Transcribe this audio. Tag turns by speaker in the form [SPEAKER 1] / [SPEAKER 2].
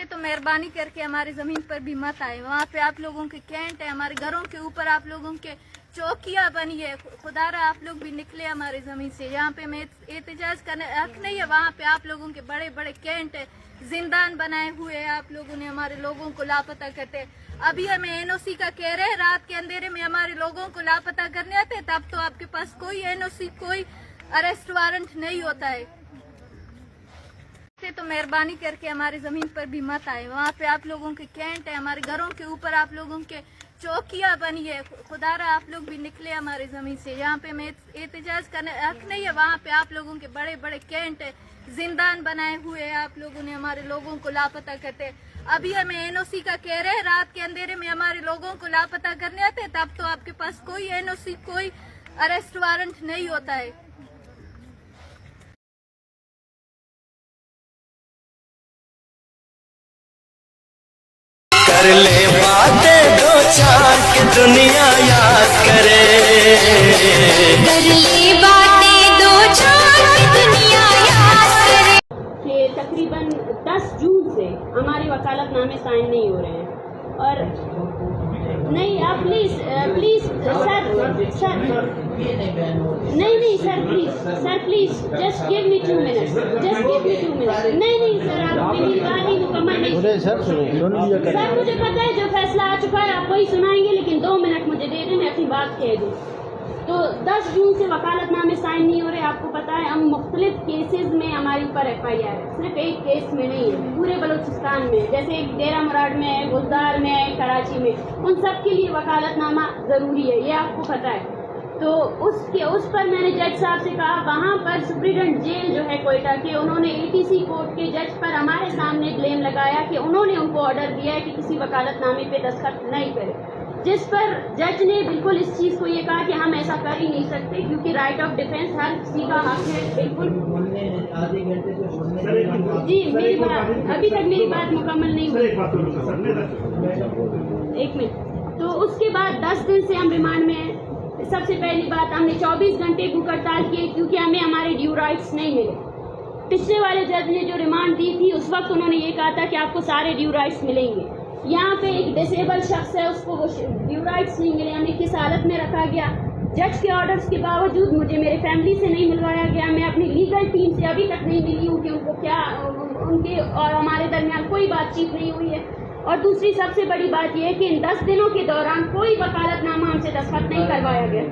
[SPEAKER 1] सकते तो मेहरबानी करके हमारी जमीन पर भी मत आए। वहाँ पे आप लोगों के कैंट है, हमारे घरों के ऊपर आप लोगों के चौकियाँ बनी है। खुदारा आप लोग भी निकले हमारी जमीन से। यहाँ पे हमें एहतजाज करने हक नहीं है। वहाँ पे आप लोगों के बड़े बड़े कैंट है, जिंदान बनाए हुए है। आप लोगों ने हमारे लोगों को लापता करते, अभी हमें एनओसी का कह रहे हैं। रात के अंधेरे में हमारे लोगों को लापता करने आते, तब तो आपके पास कोई एनओसी, कोई अरेस्ट वारंट नहीं होता है। तो मेहरबानी करके हमारी जमीन पर भी मत आए। वहाँ पे आप लोगों के कैंट है, हमारे घरों के ऊपर आप लोगों के चौकियाँ बनी है। खुदारा आप लोग भी निकले हमारी जमीन से। यहाँ पे हमें एहतजाज करने हक नहीं है। वहाँ पे आप लोगों के बड़े बड़े कैंट है, जिंदान बनाए हुए है। आप लोगों ने हमारे लोगों को लापता करते, अभी हमें एनओसी का कह रहे हैं। रात के अंधेरे में हमारे लोगों को लापता करने आते, तब तो आपके पास कोई एनओसी, कोई अरेस्ट वारंट नहीं होता है।
[SPEAKER 2] कर ले बातें दो चार की दुनिया याद करे,
[SPEAKER 3] कर ले बातें दो चार की दुनिया याद करे।
[SPEAKER 4] कि तकरीबन 10 जून से हमारे वकालतनामे साइन नहीं हो रहे हैं। और नहीं, आप प्लीज़ सर नहीं sir please just give me 2 minutes, नहीं सर, आप मेरी बात ही मुकम्मल नहीं। सर मुझे पता है जो फैसला आ चुका है आप वही सुनाएंगे, लेकिन 2 मिनट मुझे दे दें, मैं अपनी बात कह दूँ। तो 10 जून से वकालतनामे साइन नहीं हो रहे। आपको पता है हम मुख्तलिफ केसेस में हमारे ऊपर FIR है, सिर्फ एक केस में नहीं है, पूरे बलूचिस्तान में, जैसे एक डेरा मुराद में है, गुलजार में है, कराची में, उन सब के लिए वकालतनामा ज़रूरी है, ये आपको पता है। तो उस पर मैंने जज साहब से कहा, वहाँ पर सुप्रीडेंट जेल जो है कोयटा के, उन्होंने ATC कोर्ट के जज पर हमारे सामने ब्लेम लगाया कि उन्होंने उनको ऑर्डर दिया है कि किसी वकालतनामे पे दस्तखत नहीं करे, जिस पर जज ने बिल्कुल इस चीज़ को ये कहा कि हम ऐसा कर ही नहीं सकते, क्योंकि राइट ऑफ डिफेंस हर किसी का हक है। बिल्कुल जी, मेरी बात अभी तक मेरी बात मुकम्मल नहीं हुई, एक मिनट। तो उसके बाद 10 दिन से हम रिमांड में हैं। सबसे पहली बात, हमने 24 घंटे भूख हड़ताल किए क्योंकि हमें हमारे ड्यू राइट्स नहीं मिले। पिछले वाले जज ने जो रिमांड दी थी उस वक्त उन्होंने ये कहा था कि आपको सारे ड्यू राइट्स मिलेंगे। यहाँ पे एक डिसेबल शख्स है, उसको वो ड्यू राइट्स नहीं मिले, हमें किस हालत में रखा गया। जज के ऑर्डर्स के बावजूद मुझे मेरे फैमिली से नहीं मिलवाया गया, मैं अपनी लीगल टीम से अभी तक नहीं मिली हूँ कि उनको क्या, उनके और हमारे दरमियान कोई बातचीत नहीं हुई है। और दूसरी सबसे बड़ी बात यह है कि इन 10 दिनों के दौरान कोई वकालतनामा हमसे दस्तखत नहीं करवाया गया।